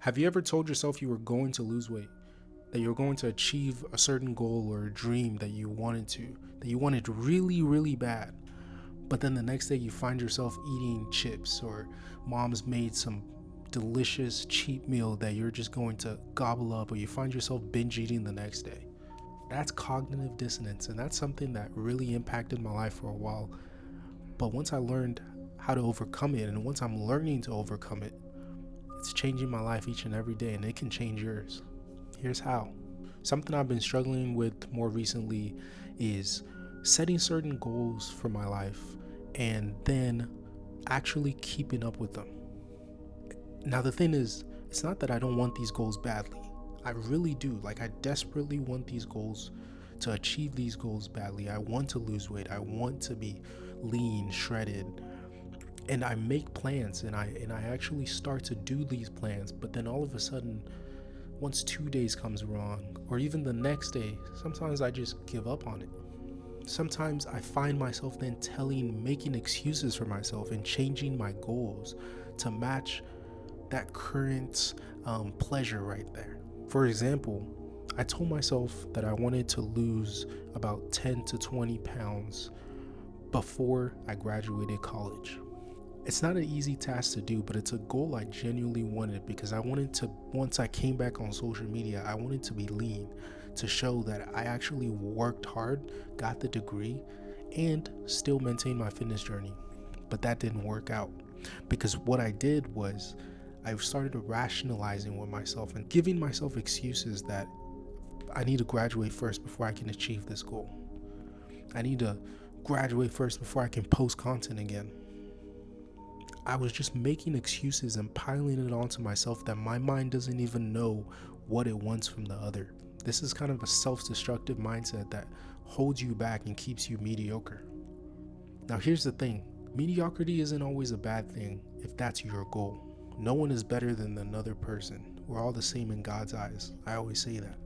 Have you ever told yourself you were going to lose weight? That you're going to achieve a certain goal or a dream that you wanted really, really bad. But then the next day you find yourself eating chips, or mom's made some delicious cheap meal that you're just going to gobble up, or you find yourself binge eating the next day. That's cognitive dissonance, and that's something that really impacted my life for a while. But once I learned how to overcome it, and once I'm learning to overcome it, it's changing my life each and every day, and it can change yours. Here's how. Something I've been struggling with more recently is setting certain goals for my life and then actually keeping up with them. Now, the thing is, it's not that I don't want these goals badly. I really do. I desperately want these goals, to achieve these goals badly. I want to lose weight. I want to be lean, shredded. And I make plans, and I actually start to do these plans, but then all of a sudden, once 2 days comes wrong, or even the next day, sometimes I just give up on it. Sometimes I find myself then making excuses for myself and changing my goals to match that current pleasure right there. For example, I told myself that I wanted to lose about 10 to 20 pounds before I graduated college. It's not an easy task to do, but it's a goal I genuinely wanted, because I wanted to, once I came back on social media, I wanted to be lean, to show that I actually worked hard, got the degree, and still maintained my fitness journey. But that didn't work out, because what I did was I started rationalizing with myself and giving myself excuses that I need to graduate first before I can achieve this goal. I need to graduate first before I can post content again. I was just making excuses and piling it onto myself that my mind doesn't even know what it wants from the other. This is kind of a self-destructive mindset that holds you back and keeps you mediocre. Now, here's the thing. Mediocrity isn't always a bad thing if that's your goal. No one is better than another person. We're all the same in God's eyes. I always say that.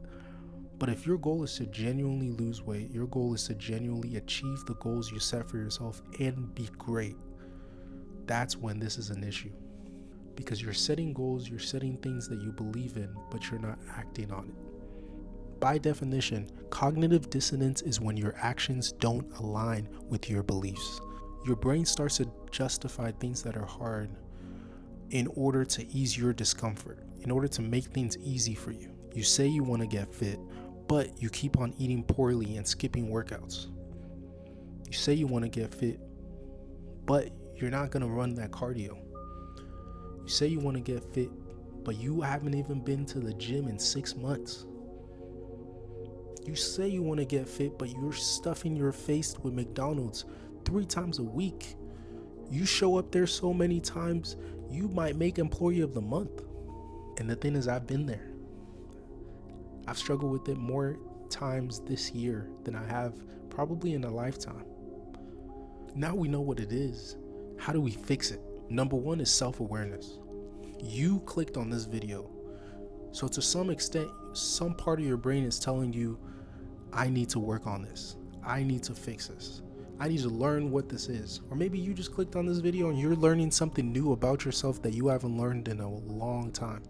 But if your goal is to genuinely lose weight, your goal is to genuinely achieve the goals you set for yourself and be great, that's when this is an issue. Because you're setting goals, you're setting things that you believe in, but you're not acting on it. By definition, cognitive dissonance is when your actions don't align with your beliefs. Your brain starts to justify things that are hard in order to ease your discomfort, in order to make things easy for you. You say you want to get fit, but you keep on eating poorly and skipping workouts. You say you want to get fit, but you're not going to run that cardio. You say you want to get fit, but you haven't even been to the gym in 6 months. You say you want to get fit, but you're stuffing your face with McDonald's 3 times a week. You show up there so many times, you might make employee of the month. And the thing is, I've been there. I've struggled with it more times this year than I have probably in a lifetime. Now we know what it is. How do we fix it? Number 1 is self-awareness. You clicked on this video, so to some extent, some part of your brain is telling you, I need to work on this. I need to fix this. I need to learn what this is. Or maybe you just clicked on this video and you're learning something new about yourself that you haven't learned in a long time.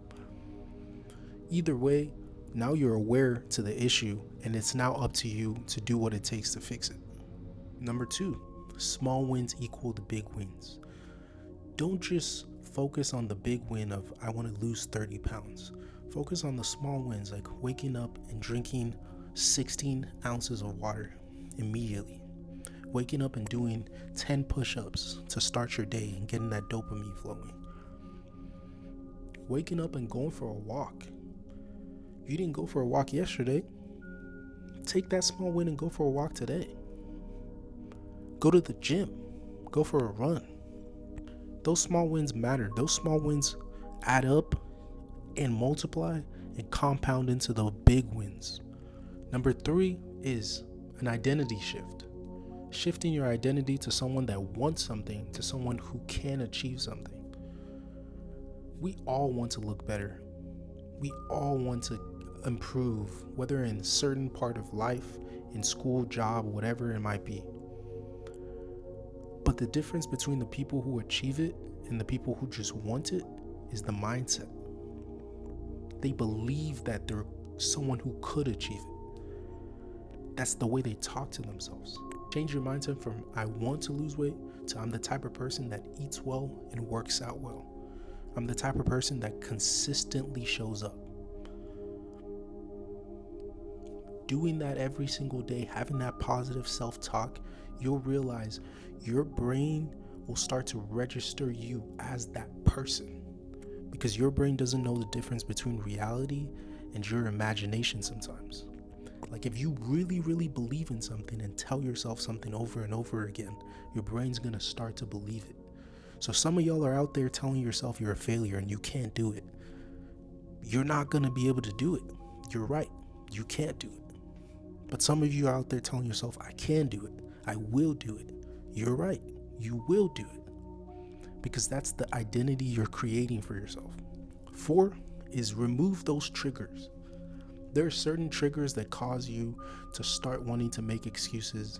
Either way, now you're aware to the issue, and it's now up to you to do what it takes to fix it. Number 2, small wins equal to big wins. Don't just focus on the big win of I want to lose 30 pounds. Focus on the small wins, like waking up and drinking 16 ounces of water immediately. Waking up and doing 10 push-ups to start your day and getting that dopamine flowing. Waking up and going for a walk. You didn't go for a walk yesterday. Take that small win and go for a walk today. Go to the gym. Go for a run. Those small wins matter. Those small wins add up and multiply and compound into the big wins. Number 3 is an identity shift. Shifting your identity to someone that wants something, to someone who can achieve something. We all want to look better. We all want to improve, whether in a certain part of life, in school, job, whatever it might be. But the difference between the people who achieve it and the people who just want it is the mindset. They believe that they're someone who could achieve it. That's the way they talk to themselves. Change your mindset from I want to lose weight to I'm the type of person that eats well and works out well. I'm the type of person that consistently shows up. Doing that every single day, having that positive self-talk, you'll realize your brain will start to register you as that person, because your brain doesn't know the difference between reality and your imagination sometimes. Like if you really, really believe in something and tell yourself something over and over again, your brain's gonna start to believe it. So some of y'all are out there telling yourself you're a failure and you can't do it. You're not gonna be able to do it. You're right, you can't do it. But some of you are out there telling yourself, I can do it. I will do it. You're right. You will do it. Because that's the identity you're creating for yourself. 4 is remove those triggers. There are certain triggers that cause you to start wanting to make excuses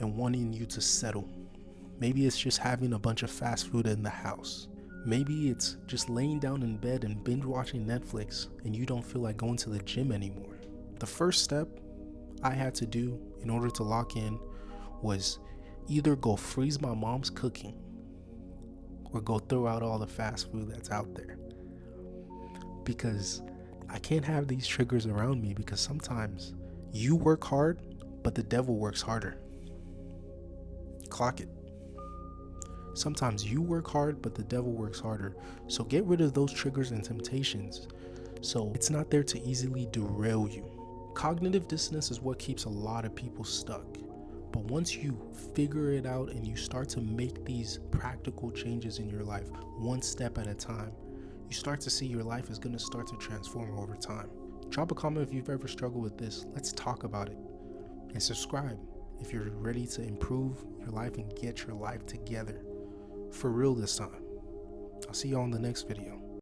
and wanting you to settle. Maybe it's just having a bunch of fast food in the house. Maybe it's just laying down in bed and binge watching Netflix and you don't feel like going to the gym anymore. The first step I had to do in order to lock in was either go freeze my mom's cooking or go throw out all the fast food that's out there, because I can't have these triggers around me, because sometimes you work hard but the devil works harder. Clock it. Sometimes you work hard but the devil works harder. So get rid of those triggers and temptations so it's not there to easily derail you. Cognitive dissonance is what keeps a lot of people stuck. But once you figure it out and you start to make these practical changes in your life, one step at a time, you start to see your life is going to start to transform over time. Drop a comment if you've ever struggled with this. Let's talk about it. And subscribe if you're ready to improve your life and get your life together for real this time. I'll see you on the next video.